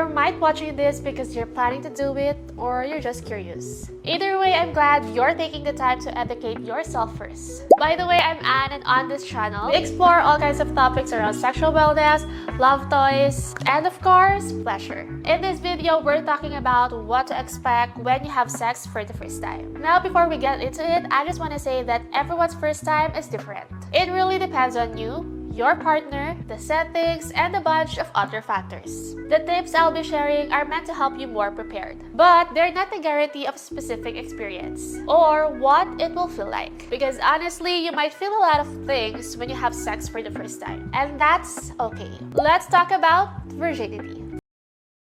you might watching this because you're planning to do it or you're just curious. Either way, I'm glad you're taking the time to educate yourself first. By the way, I'm Anne, and on this channel, we explore all kinds of topics around sexual wellness, love toys, and of course, pleasure. In this video, we're talking about what to expect when you have sex for the first time. Now, before we get into it, I just want to say that everyone's first time is different. It really depends on you, your partner, the settings, and a bunch of other factors. The tips I'll be sharing are meant to help you more prepared, but they're not a guarantee of specific experience or what it will feel like. Because honestly, you might feel a lot of things when you have sex for the first time, and that's okay. Let's talk about virginity.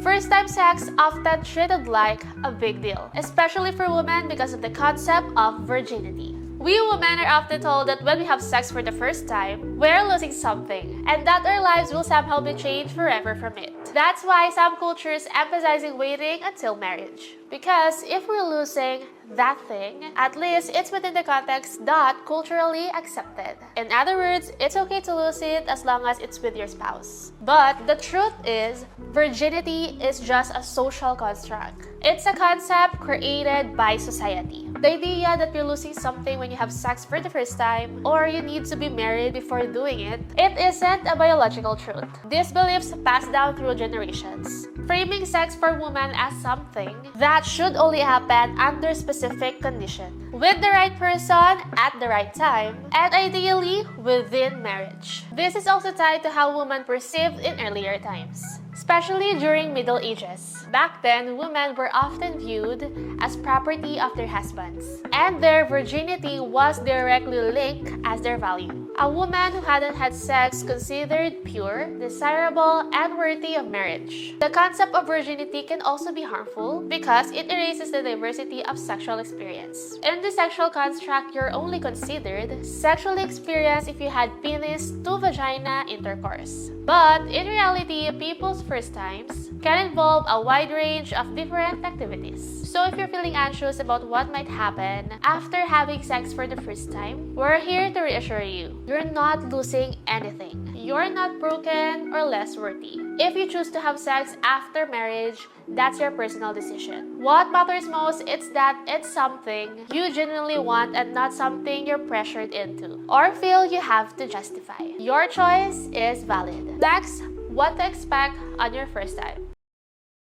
First-time sex often treated like a big deal, especially for women because of the concept of virginity. We women are often told that when we have sex for the first time, we're losing something, and that our lives will somehow be changed forever from it. That's why some cultures emphasizing waiting until marriage. Because if we're losing that thing, at least it's within the context that culturally accepted. In other words, it's okay to lose it as long as it's with your spouse. But the truth is, virginity is just a social construct. It's a concept created by society. The idea that you're losing something when you have sex for the first time, or you need to be married before doing it, it isn't a biological truth. These beliefs pass down through generations, framing sex for women as something that should only happen under specific conditions, with the right person at the right time, and ideally within marriage. This is also tied to how women perceived in earlier times, especially during Middle Ages. Back then, women were often viewed as property of their husbands, and their virginity was directly linked as their value. A woman who hadn't had sex considered pure, desirable, and worthy of marriage. The concept of virginity can also be harmful because it erases the diversity of sexual experience. In the sexual construct, you're only considered sexually experienced if you had penis to vagina intercourse. But in reality, people's first times can involve a wide range of different activities. So if you're feeling anxious about what might happen after having sex for the first time, we're here to reassure you. You're not losing anything. You're not broken or less worthy. If you choose to have sex after marriage, that's your personal decision. What matters most is that it's something you genuinely want and not something you're pressured into or feel you have to justify. Your choice is valid. Next, what to expect on your first time.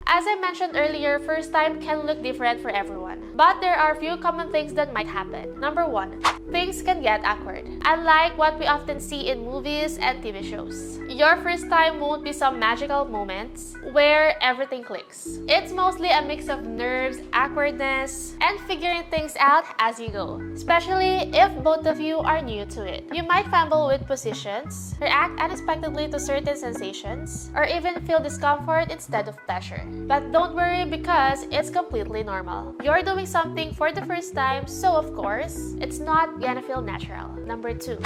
As I mentioned earlier, first time can look different for everyone, but there are a few common things that might happen. Number 1, things can get awkward. Unlike what we often see in movies and TV shows, your first time won't be some magical moments where everything clicks. It's mostly a mix of nerves, awkwardness, and figuring things out as you go, especially if both of you are new to it. You might fumble with positions, react unexpectedly to certain sensations, or even feel discomfort instead of pleasure. But don't worry because it's completely normal. You're doing something for the first time, so of course, it's not gonna feel natural. Number 2,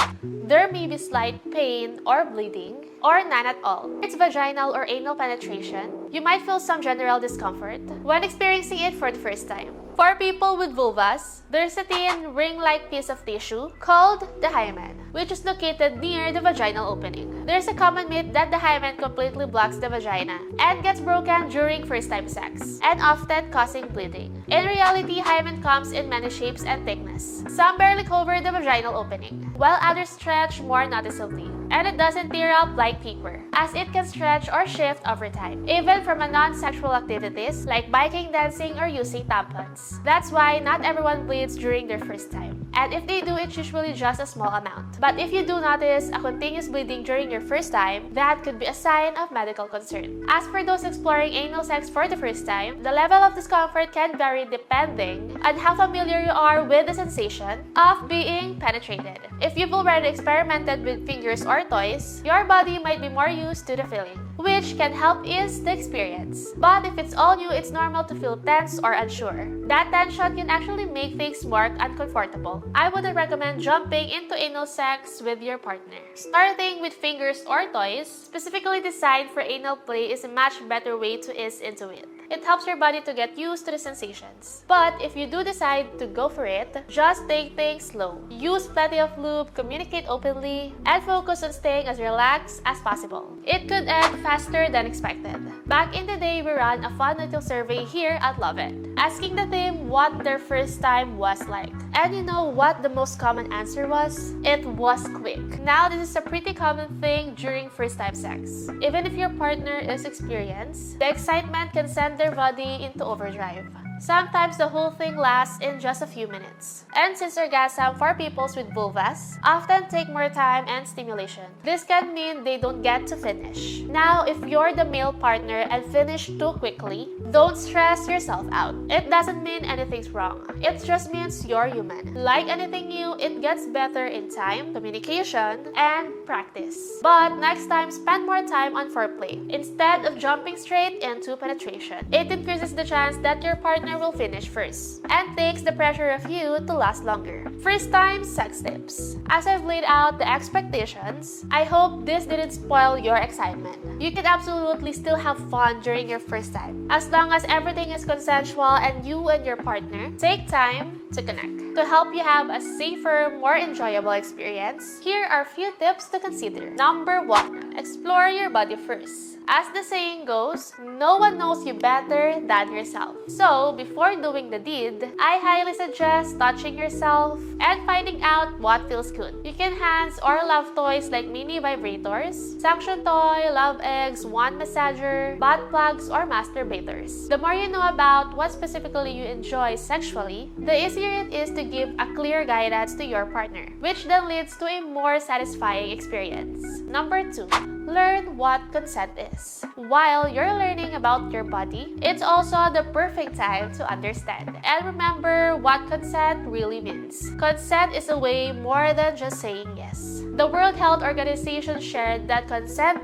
there may be slight pain or bleeding, or none at all. It's vaginal or anal penetration. You might feel some general discomfort when experiencing it for the first time. For people with vulvas, there's a thin ring-like piece of tissue called the hymen, which is located near the vaginal opening. There's a common myth that the hymen completely blocks the vagina and gets broken during first-time sex, and often causing bleeding. In reality, hymen comes in many shapes and thickness. Some barely cover the vaginal opening, while others stretch more noticeably, and it doesn't tear up like taper, as it can stretch or shift over time, even from a non-sexual activities like biking, dancing, or using tampons. That's why not everyone bleeds during their first time, and if they do, it's usually just a small amount. But if you do notice a continuous bleeding during your first time, that could be a sign of medical concern. As for those exploring anal sex for the first time, the level of discomfort can vary depending on how familiar you are with the sensation of being penetrated. If you've already experimented with fingers or toys, your body might be more used to the feeling, which can help ease the experience. But if it's all new, it's normal to feel tense or unsure. That tension can actually make things more uncomfortable. I wouldn't recommend jumping into anal sex with your partner. Starting with fingers or toys, specifically designed for anal play, is a much better way to ease into it. It helps your body to get used to the sensations. But if you do decide to go for it, just take things slow. Use plenty of lube, communicate openly, and focus on staying as relaxed as possible. It could end faster than expected. Back in the day, we ran a fun little survey here at Lauvette, asking the team what their first time was like. And you know what the most common answer was? It was quick. Now, this is a pretty common thing during first time sex. Even if your partner is experienced, the excitement can send their body into overdrive. Sometimes the whole thing lasts in just a few minutes. And since orgasm for people with vulvas often take more time and stimulation, this can mean they don't get to finish. Now, if you're the male partner and finish too quickly, don't stress yourself out. It doesn't mean anything's wrong. It just means you're human. Like anything new, it gets better in time, communication, and practice. But next time, spend more time on foreplay instead of jumping straight into penetration. It increases the chance that your partner will finish first and takes the pressure of you to last longer. First time sex tips. As I've laid out the expectations, I hope this didn't spoil your excitement. You can absolutely still have fun during your first time, as long as everything is consensual and you and your partner take time to connect. To help you have a safer, more enjoyable experience, here are a few tips to consider. Number 1. Explore your body first. As the saying goes, no one knows you better than yourself. So, before doing the deed, I highly suggest touching yourself and finding out what feels good. You can hands or love toys like mini vibrators, suction toy, love eggs, wand massager, butt plugs, or masturbators. The more you know about what specifically you enjoy sexually, the easier it is to give a clear guidance to your partner, which then leads to a more satisfying experience. Number 2. Learn what consent is. While you're learning about your body, it's also the perfect time to understand and remember what consent really means. Consent is a way more than just saying yes. The World Health Organization shared that consent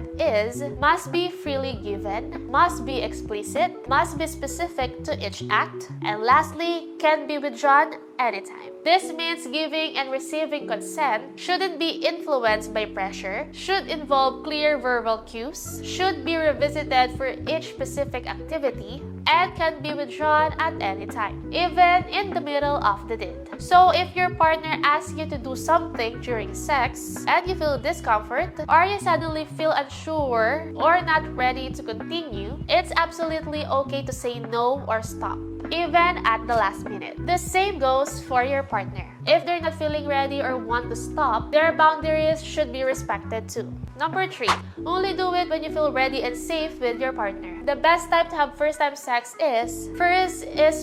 must be freely given, must be explicit, must be specific to each act, and lastly, can be withdrawn anytime. This means giving and receiving consent shouldn't be influenced by pressure, should involve clear verbal cues, should be revisited for each specific activity, and can be withdrawn at any time, even in the middle of the deed. So if your partner asks you to do something during sex and you feel discomfort, or you suddenly feel unsure or not ready to continue, it's absolutely okay to say no or stop, even at the last minute. The same goes for your partner. If they're not feeling ready or want to stop, their boundaries should be respected too. Number 3, only do it when you feel ready and safe with your partner. The best time to have first-time sex is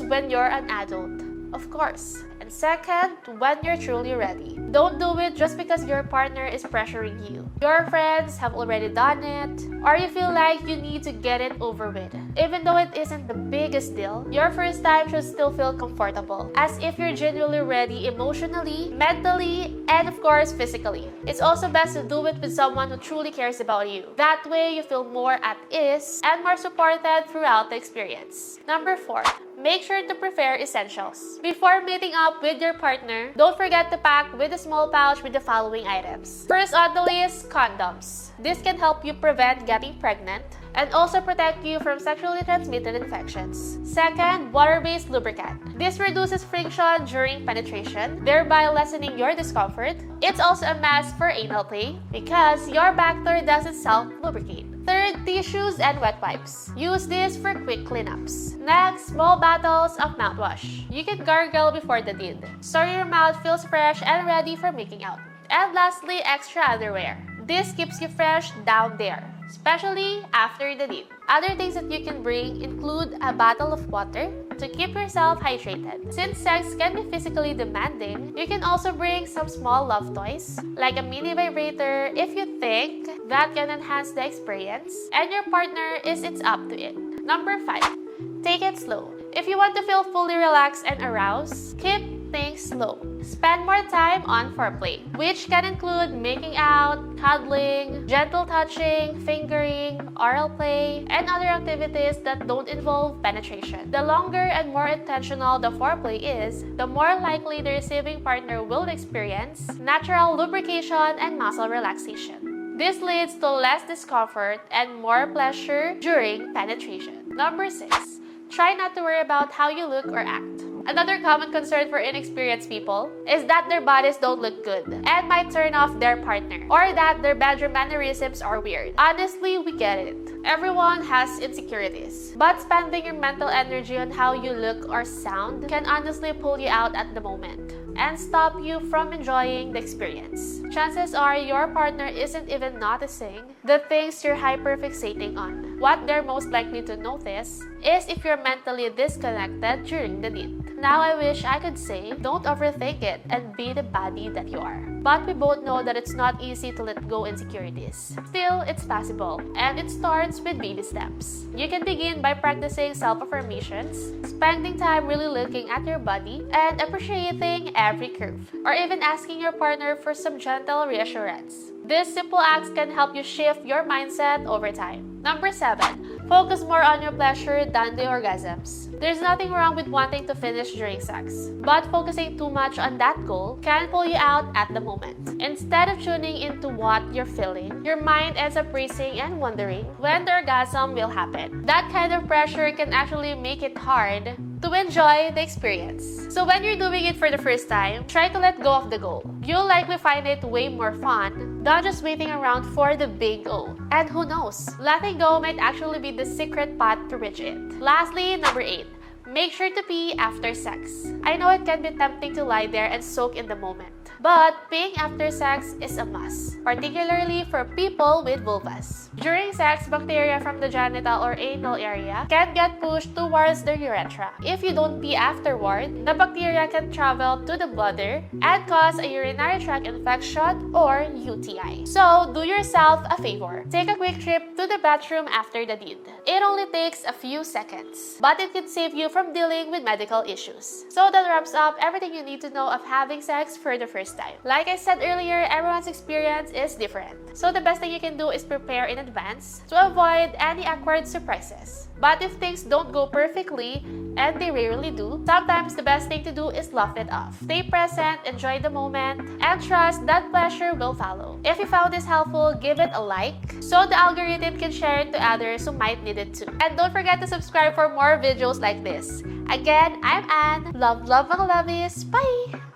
when you're an adult, of course. And second, when you're truly ready. Don't do it just because your partner is pressuring you. Your friends have already done it, or you feel like you need to get it over with. Even though it isn't the biggest deal, your first time should still feel comfortable, as if you're genuinely ready emotionally, mentally, and of course physically. It's also best to do it with someone who truly cares about you. That way, you feel more at ease and more supported throughout the experience. Number 4. Make sure to prepare essentials. Before meeting up with your partner, don't forget to pack with a small pouch with the following items. First on the list, condoms. This can help you prevent getting pregnant and also protect you from sexually transmitted infections. Second, water-based lubricant. This reduces friction during penetration, thereby lessening your discomfort. It's also a must for anal play because your bacteria doesn't self-lubricate. Third, tissues and wet wipes. Use this for quick cleanups. Next, small bottles of mouthwash. You can gargle before the deed, so your mouth feels fresh and ready for making out. And lastly, extra underwear. This keeps you fresh down there, especially after the deed. Other things that you can bring include a bottle of water to keep yourself hydrated. Since sex can be physically demanding, you can also bring some small love toys, like a mini vibrator if you think that can enhance the experience, and your partner it's up to it. Number 5. Take it slow. If you want to feel fully relaxed and aroused, keep things slow. Spend more time on foreplay, which can include making out, cuddling, gentle touching, fingering, oral play, and other activities that don't involve penetration. The longer and more intentional the foreplay is, the more likely the receiving partner will experience natural lubrication and muscle relaxation. This leads to less discomfort and more pleasure during penetration. Number 6. Try not to worry about how you look or act. Another common concern for inexperienced people is that their bodies don't look good and might turn off their partner, or that their bedroom mannerisms are weird. Honestly, we get it. Everyone has insecurities, but spending your mental energy on how you look or sound can honestly pull you out at the moment and stop you from enjoying the experience. Chances are your partner isn't even noticing the things you're hyperfixating on. What they're most likely to notice is if you're mentally disconnected during the deed. Now I wish I could say, don't overthink it and be the body that you are. But we both know that it's not easy to let go insecurities. Still, it's possible, and it starts with baby steps. You can begin by practicing self-affirmations, spending time really looking at your body, and appreciating every curve, or even asking your partner for some gentle reassurance. These simple acts can help you shift your mindset over time. Number 7. Focus more on your pleasure than the orgasms. There's nothing wrong with wanting to finish during sex, but focusing too much on that goal can pull you out at the moment. Instead of tuning into what you're feeling, your mind ends up racing and wondering when the orgasm will happen. That kind of pressure can actually make it hard to enjoy the experience. So when you're doing it for the first time, try to let go of the goal. You'll likely find it way more fun than just waiting around for the big O. And who knows, letting go might actually be the secret path to reach it. Lastly, number 8. Make sure to pee after sex. I know it can be tempting to lie there and soak in the moment, but peeing after sex is a must, particularly for people with vulvas. During sex, bacteria from the genital or anal area can get pushed towards the urethra. If you don't pee afterward, the bacteria can travel to the bladder and cause a urinary tract infection or UTI. So, do yourself a favor. Take a quick trip to the bathroom after the deed. It only takes a few seconds, but it can save you from dealing with medical issues. So that wraps up everything you need to know of having sex for the first time. Like I said earlier, everyone's experience is different. So the best thing you can do is prepare in advance to avoid any awkward surprises. But if things don't go perfectly, and they rarely do, sometimes the best thing to do is laugh it off. Stay present, enjoy the moment, and trust that pleasure will follow. If you found this helpful, give it a like so the algorithm can share it to others who might need it too. And don't forget to subscribe for more videos like this. Again, I'm Anne. Love, love, mga lovies. Bye!